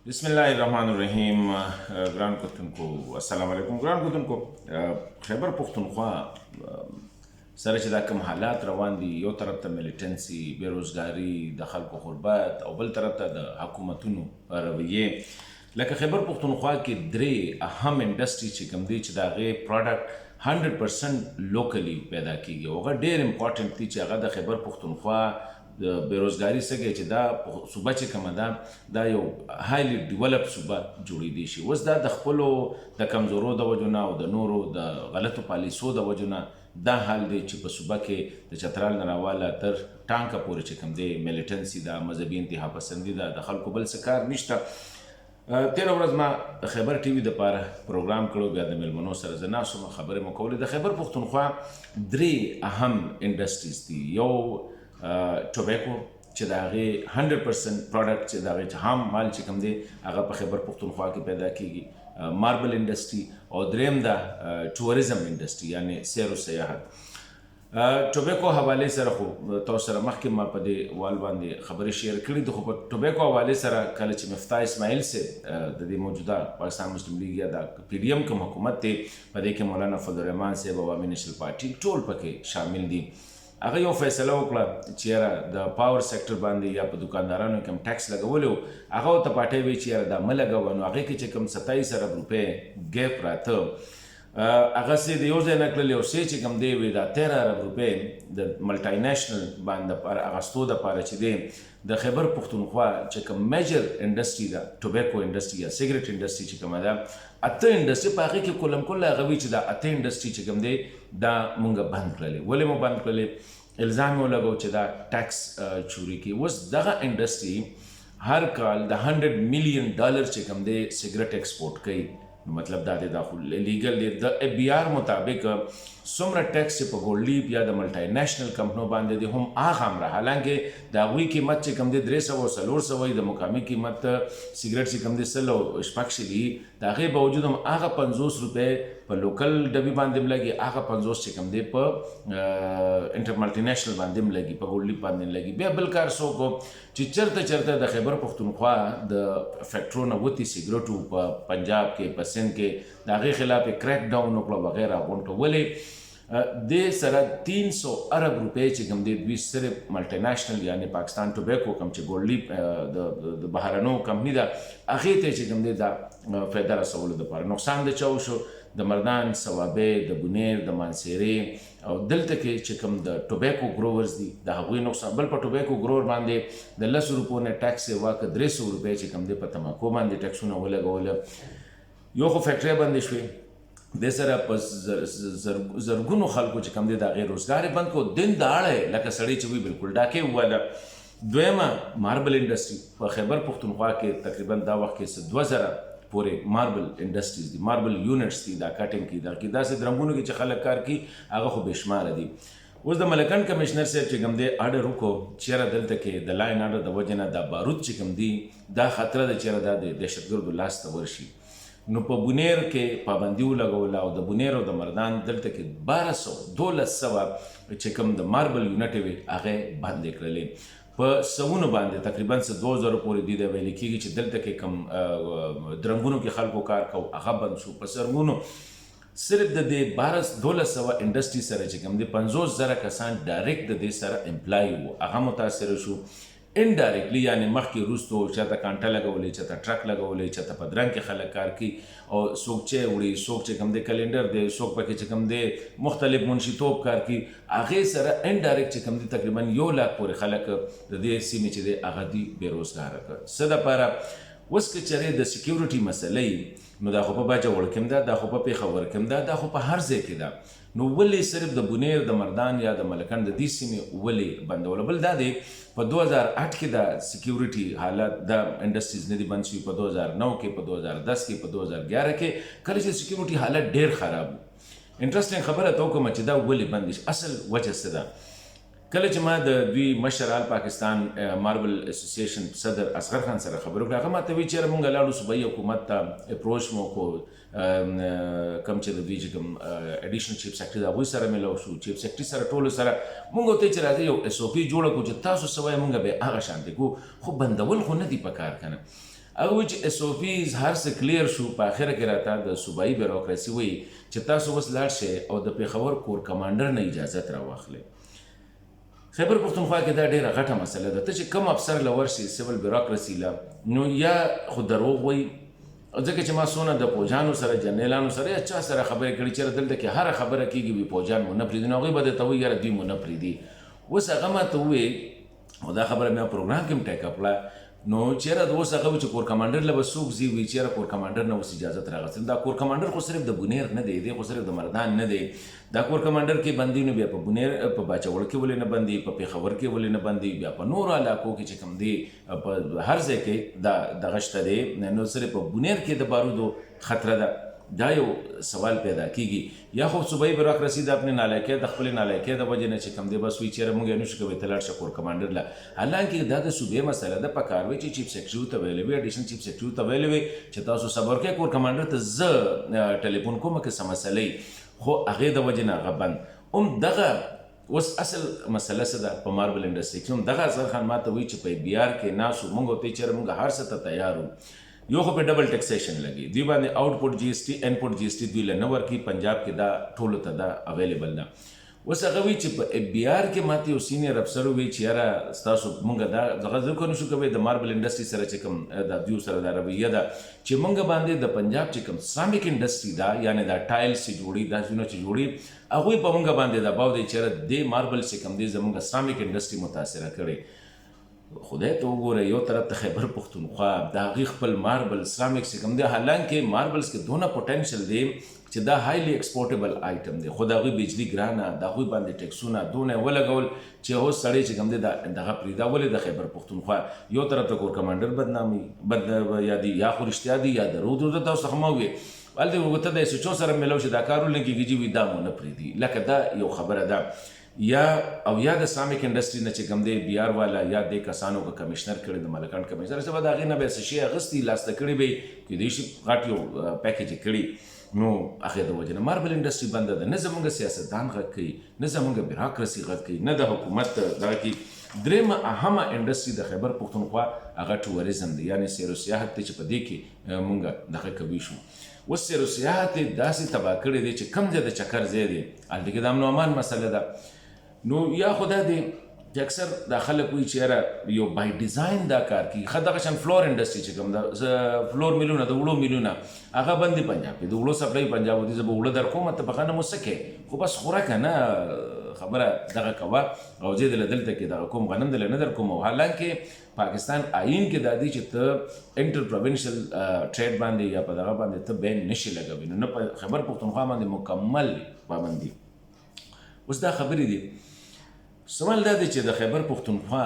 بسم الله الرحمن الرحیم. ګران کتونکو السلام علیکم. ګران کتونکو خیبر پښتونخوا سره چې دا کوم حالات روان دي، یو طرف ته ملیټنسي، بیروزګاري، د خلکو غربت، او بل طرف ته د حکومتونو رویې. لکه خیبر پښتونخوا کې درې اهم انډسټري چې کوم دي چې د هغې پروډکټ 100% لوکلی پیدا کیږي او هغه ډېر امپورټنټ دي چې هغه د خیبر پښتونخوا د بیروزګاري څخه چې دا صوبه چې کومه ده دا یو هایلی ډیولپ صوبه جوړېدی شي. اوس دا د خپلو د کمزورو د وجو نه او د نورو د غلطو پالیسو د وجو نه دا حال دی چې په صوبه کې د چترال نه راواله تر ټانکه پورې چې کوم دی ملیټنسي ده، مذهبي انتها پسندي ده، د خلکو بل څه کار نشته. تېره ورځ ما د خیبر ټي وي دپاره پروګرام کړو، بیا د میلمنو سره زه ناست وم، خبرې مو کولې. د خیبر پښتونخوا درې اهم انډسټریز دي. یو ټوبیکو چې د هغې 100% پروډکټ چې د هغې چې هم مال چې کوم دی هغه په خیبر پښتونخوا کې پیدا کیږي، ماربل انډسټري، او دریم د ټوریزم انډسټري یعنی سیر و سیاحت. ټوبیکو حوالې سره خو تاسو سره مخکې ما په دې وال باندې خبرې شیر کړي دي، خو په ټوبیکو حوالې سره کله چې مفتاح اسماعیل صاحب د دې موجوده پاکستان مسلم لیگ یا د پی ډي ایم کوم حکومت دی، په دې کې مولانا فضل الرحمن صاحب، عوامي نیشنل پارټي ټول پکې شامل دي. هغه یو فیصله وکړه چې یاره د پاور سیکټر باندې یا په دکاندارانو کې هم ټیکس لګولی و، هغه ورته پاټۍ وی چې یاره دا مه لګوه. نو هغې کې چې کوم 27 ارب روپۍ ګیپ راته، هغسې د یو ځای نه کړل، یو څه چې کوم دی وی دا 13 ارب روپۍ د ملټی نیشنل باندې دپاره اخستو دپاره چې دی د خیبر پښتونخوا چې کوم میجر انډسټري ده، ټوبیکو انډسټري یا سیګریټ انډسټري چې کومه ده، 8 انډسټري په هغې کې کلم کل هغه وي چې دا 8 انډسټري چې کوم دی دا مونږ بند کړلې. ولې مو بند کړلې؟ الزام یې ولګو چې دا ټیکس چوري کوي. اوس دغه انډسټري هر کال د $100 ملیون چې کوم دی سیګریټ ایکسپورټ کوي. نو مطلب دا دی دا خو لیګل دی. د اف بی آر مطابق څومره ټیکس چې په ګولډ لیف یا د ملټی نیشنل کمپنو باندې دی هم هغه همره، حالانکې د هغوی قیمت چې کوم دی 300 400 د مقامي قیمت سیګریټ چې کوم دی 100 دي، د هغې باوجود هم هغه 50 روپۍ په لوکل ډبي باندې هم لګي، هغه 50 چې کوم دی په انټر ملټي نیشنل باندې هم لګي، په ګولډ لیف باندې هم لګي. بیا بل کار څوک چې چرته د خیبر پښتونخوا د فیکټرو نه وتي سیګریټو په پنجاب کې، په سند کې، د هغې خلاف یې کریک ډاون وکړه وغیره غونډه. ولې دې سره 300 ارب روپۍ چې کوم دی دوی صرف ملټی نیشنل یعنی پاکستان ټوبیکو کوم چې ګولډ لیف د بهرنو کمپني ده هغې ته چې کوم دی دا فایده رسولو دپاره. نقصان د چا وشو؟ د مردان، صوابۍ، د بونیر، د مانسیرې او دلته کې چې کوم د ټوبیکو ګروورز دي د هغوی نقصان. بل په ټوبیکو ګروور باندې د 10 روپو نه ټیکس یې واکه 300 روپۍ چې کوم دی په تماکو باندې ټیکسونه ولګوله. یو خو فیکټرۍ بندې شوې، د سره په زرګونو خلکو چې کوم دی د هغې روزګار یې بند کړو، دین داړه لکه سړی چې وي بالکل ډاکې وواله. دویمه ماربل انډسټري په خیبر پښتونخوا کې تقریبا دا وخت کې 2000 پورې ماربل انډسټریز دي، ماربل یونټس دي، دا کټینګ کې دا کې داسې درمونو کې چې خلک کار کوي هغه خو بېشماره دي. اوس د ملکن کمشنر صاحب چې کوم دی اډر وکړو چې یاره دلته کې د لاین اډر د وجې نه دا بارود چې کوم دی دا خطره ده چې یاره دا د دهشتګردو لاس ته ورشي. نو په بونیر کې پابندي ولګوله او د بونیر او د مردان دلته کې 1200 چې کوم د ماربل یونټ وي هغې بندې کړلې. په سوونو باندې تقریبا 2000 پورې دي د ویل کېږي چې دلته کې کوم درنګونو کې خلکو کار کو هغه بند شو. په سرګونو صرف د دې 1200 انډسټري سره چې کوم دي 50,000 کسان ډایرکټ د دې سره امپلای وو، هغه متاثر شو. انډایرکټلی یعنی مخکې وروستو چاته کانټه لګولې، چاته ټرک لګولې، چاته په درنګ کې خلک کار کوي، او څوک چې وړي، څوک چې کوم دی کلینډر دی، څوک پکې چې کوم دی مختلف منشیتوب کار کوي، هغې سره انډایرکټ چې کوم دی تقریبا 1 لاک پورې خلک د دې سیمې چې دی هغه دي بېروزګاره کړ. څه دپاره؟ اوس که چېرې د سیکیورټي مسله نو دا خو په باجوړ کې هم ده، دا خو په پېښور کې هم ده، دا خو په هر ځای کې ده. نو ولې صرف د بونیر، د مردان یا د ملکن د دې سیمې ولې بندوله؟ بل دا دی په 2008 کې د سیکیورټي حالت د انډسټریز نه دي بند شوي، په 2009 کې، په 2010 کې، په 2011 کې کله چې سیکیورټي حالت ډېر خراب و. انټرسټینګ خبره ته وکړم چې دا ولې بند شي، اصل وجه څه ده؟ کله چې ما د دوی مشر آل پاکستان ماربل اسوسییشن صدر اصغر خان سره خبرې وکړې، هغه ماته وایي چې یاره مونږ لاړو صوبایي حکومت ته اپروچ مو وکړو، کوم چې د دوی چې کوم اډیشنل چیف سیکرټري د هغوی سره میلاو شو، چیف سیکرټري سره ټولو سره مونږ ورته چې راځئ یو SOP جوړه کړو چې تاسو څه وایئ مونږ به هغه شانتې کوو، خو بندول خو نه دي په کار که نه. هغه وایي چې SOPs هر څه کلیر شو، په اخره کې راته د صوبایي بیروکراسي وایي چې تاسو اوس لاړ شئ او د پېښور کور کمانډر نه اجازت راواخلئ. خیبر پښتونخوا کې دا ډېره غټه مسله ده. ته چې کوم افسر له ورشي سیول بیروکراسي له، نو یا خو دروغ وایي، ځکه چې ما څونه د پوجانو سره جنرالانو سره یا چا سره خبرې کړي چې دلته کې هره خبره کېږي وي پوجان مو نه پرېږدي، نو هغوی به درته وایي یاره دوی مو نه پرېږدي. اوس هغه ماته وویې او دا خبره مې پروګرام کې هم ټیک اپ کړه، نو چېرې د اوس هغه وي چې کور کمانډر له به څوک ځي وي چېرې کور کمانډر نه اوس اجازت راغستل. دا کور کمانډر خو صرف د بونیر نه دی، دی خو صرف د مردان نه دی. دا کور کمانډر کې بندي نو بیا په بونیر په باچوړ کې ولې نه بندي، په پېښور کې ولې نه بندي، بیا په نورو علاقو کې چې کوم دی په هر ځای کې دا دغه شته دی، نو صرف په بونیر کې د بارودو خطره ده. دا یو سوال پیدا کیږي. یا خو صوبایي بیروکراسي د خپل نالایکۍ د خپل نالایکۍ د وجې نه چې کوم دی بس وایي چېرې موږ یې نشو کولی ته لاړ شه کور کمانډر له. حالانکې دا د صوبې مسله ده، پکار وی چې چیف سیکرټري ته ویلی وي، اډیشنل چیف سیکرټري ته ویلی وي چې تاسو صبر کوئ، کور کمانډر ته زه ټلیفون کوم که څه مسله وي، خو هغې د وجې نه هغه بند. دغه اوس اصل مسله څه ده په ماربل انډسټري کې هم دغه اظهر خان ماته وایي چې په BR کې ناست وو، موږ ورته وایي چېرې موږ هر څه ته تیار وو. یو خو په ډبل ټیکسیشن لګي، دوی باندې آؤټپوټ GST انپوټ GST دوی له نه ورکوي، پنجاب کې دا ټولو ته دا اویلیبل ده. اوس هغه وایي چې په BR کې ماته یو سینیر افسر ووایي چې یاره ستاسو موږ دا دغه ذکر نشو کوی د ماربل انډسټري سره چې کوم د دوی سره دا رویه ده چې موږ باندې د پنجاب چې کوم سرامیک انډسټري ده، یعنې دا ټایلز چې جوړي دا څونه چې جوړي، هغوی په موږ باندې دباو دی چې یاره دې ماربل چې کوم دی زموږ سرامیک انډسټري متاثره کړې. خدای ته وګوره، یو طرف ته خیبر پښتونخوا د هغې خپل ماربل سرامیک چې کوم دی، حالانکې ماربلز کې دونه پوټنشل دی چې دا هایلی ایکسپورټیبل آیټم دی، خو د هغوی بجلي ګرانه، د هغوی باندې ټیکسونه دونه یې ولګول چې اوس سړی چې کوم دی دغه پرېږده. ولې د خیبر پښتونخوا یو طرف ته کور کمانډر بدنامي یا دی، یا خو رښتیا دی یا دروغ دی. زه تاسو څخه ما وویې هلته ورته د SHO سره میلاو چې دا کار ولګېږي چې وي دا مو نه پرېږدي، لکه دا یو خبره ده. یا د سرامیک انډسټري نه چې کوم دی BR والا یا دې کسانو که کمیشنر کړی د ملکان کمیشنر څه به د هغې نه به څه شي اخیستي لاسته کړي به یې کیدای شي غټ یو پیکیج یې کړي، نو هغې د وجې نه ماربل انډسټري بنده ده. نه زموږ سیاستدان غږ کوي، نه زموږ بیروکراسي غږ کوي، نه د حکومت دغه کې. درېیمه اهمه انډسټري د خیبر پښتونخوا هغه ټوریزم دی، یعنې سیر و سیاحت دی چې په دې کې موږ دغه کوي شو. اوس سیر و سیاحت یې داسې تباه کړی دی چې کوم ځای د چکر ځای دی هلته کې د امن و امان مسله ده. نو یا خو دا دی چې اکثر دا خلک وایي چې یاره یو بای ډیزاین دا کار کوي. ښه دغه شان فلور انډسټري چې کوم ده، فلور میلونه د وړو میلونه هغه بند دي پنجاب کې، د وړو سپلای پنجاب دي. زه به وړه در کوم ته په ښه نه مو څه کوې، خو بس خوره که نه خبره دغه کوه او زه دله دلته کې دغه کوم غنم دله نه در کوم. حالانکې پاکستان آئین کې دا دی چې ته انټر پروینشل ټریډ باندې یا په دغه باندې ته بین نشي لګوي، نو نه په خیبر پښتونخوا باندې مکمل پابندي. اوس دا خبرې دي. سوال دا دی چې د خیبر پښتونخوا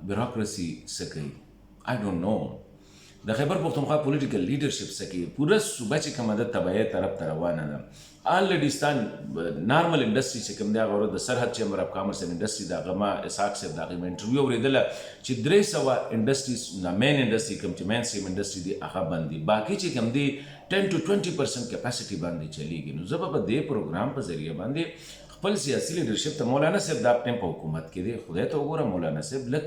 بیروکراسي څه کوي؟ آی ډونټ نو. د خیبر پښتونخوا پولیټیکل لیډرشپ څه کوي؟ پوره صوبه چې کومه ده تبعیه طرف ته روانه ده. آلریډي ستا نارمل انډسټري چې کوم دی هغه د سرحد چیمبر اف کامرس اینډ انډسټري د هغه ما اسحاق صاحب د هغې مې انټرویو اورېدله چې 300 انډسټریز نه مین انډسټري کوم چې مین سټریم انډسټري دی هغه بند دي، باقي چې کوم دی 10 to 20% کیپاسټي باندې چلیږي. نو زه به په دې پروګرام په ذریعه باندې خپل سیاسي لیډرشپ ته مولانا صاحب دا ټایم په حکومت کې دی، خدای ته وګوره مولانا صاحب لږ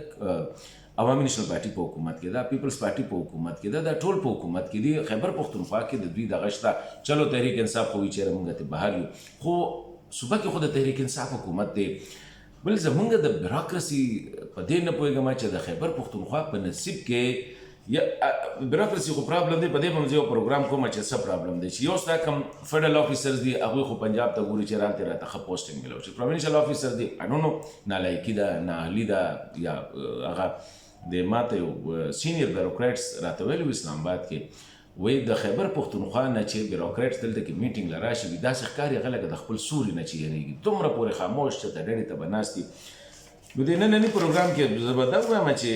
عوامي نیشنل پارټي په حکومت کې ده، پیپلز پارټي په حکومت کې ده، دا ټول په حکومت کې دي. خیبر پښتونخوا کې د دوی دغه شته، چلو تحریک انصاف خو وایي چېرې موږ ته بهر یو، خو صوبه کې خو د تحریک انصاف حکومت دی. بل زموږ د بیروکراسي په دې نه پوهېږم چې د خیبر پښتونخوا په نصیب کې یا بیروکراسي خو پرابلم دی. په دې به مې یو پروګرام کوم چې څه پرابلم دی چې یو ستا کوم فیډرل افیسرز دي هغوی خو پنجاب ته ګوري چې رالته راته ښه پوسټینګ میلاو شي. پروینشل افیسر دي آی ډونټ نو نالایکي ده، نااهلي ده، یا هغه د ماته یو سینیر بیروکریټس راته ویلي و اسلام آباد کې، وایي د خیبر پښتونخوا نه چې بیروکریټس دلته کې میټینګ له راشي وي داسې ښکاري هغه لکه د خپل سوري نه چې یېرېږي، دومره پورې خاموش چې د ډډې ته به ناست دي. نو د ننني پروګرام کې زه به دا ووایم چې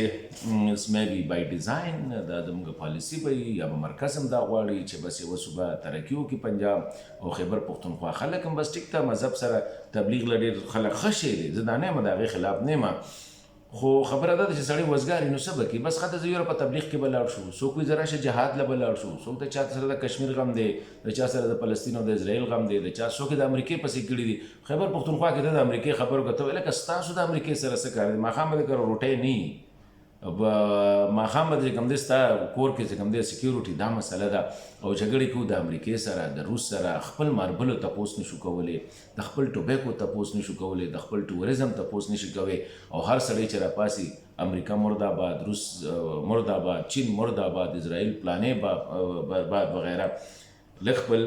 میبي بای ډیزاین دا زموږ پالیسي به وي یا به مرکز هم دا غواړي چې بس یوه صوبه ترقي وکړي پنجاب او خیبر پښتونخوا. خلک هم بس ټیک ته مذهب سره تبلیغ له ډېر خلک ښه شی دی، زه دا نه یم د هغې خلاف نه یم، خو خبره ده چې سړی وزګار وي نو څه به کوي؟ بس ښه ته زه یوره په تبلیغ کې به لاړ شو، څوک وایي زه راشه جهاد له به لاړ شو، څوک د چا سره د کشمیر غم دی، د چا سره د فلسطین او د اسرائیل غم دی، د چا څوک د امریکې پسې کړي دي. خیبر پښتونخوا کې د امریکې خبرو کته ویل که ستاسو د امریکې سره څه کار دی؟ ماښام به د کره روټۍ نه وي، ماښام به چې کوم دی ستا کور کې چې کوم دی سکیورټي دا مسله ده او جګړې کوو د امریکې سره د روس سره خپل ماربلو تپوس نشو کولی د خپل ټوبیکو تپوس نشو کولی د خپل ټوریزم تپوس نشي کوی او هر سړی چې راپاسي امریکا مرد آباد، روس مرد آباد، چین مرد آباد، اسرائیل پلانې وغیره. لږ خپل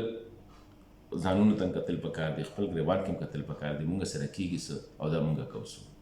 ځانونو ته هم کتل پکار دی، خپل ګریوان کې هم کتل پکار دی. مونږ سره کېږي څه او دا مونږ کوو څه.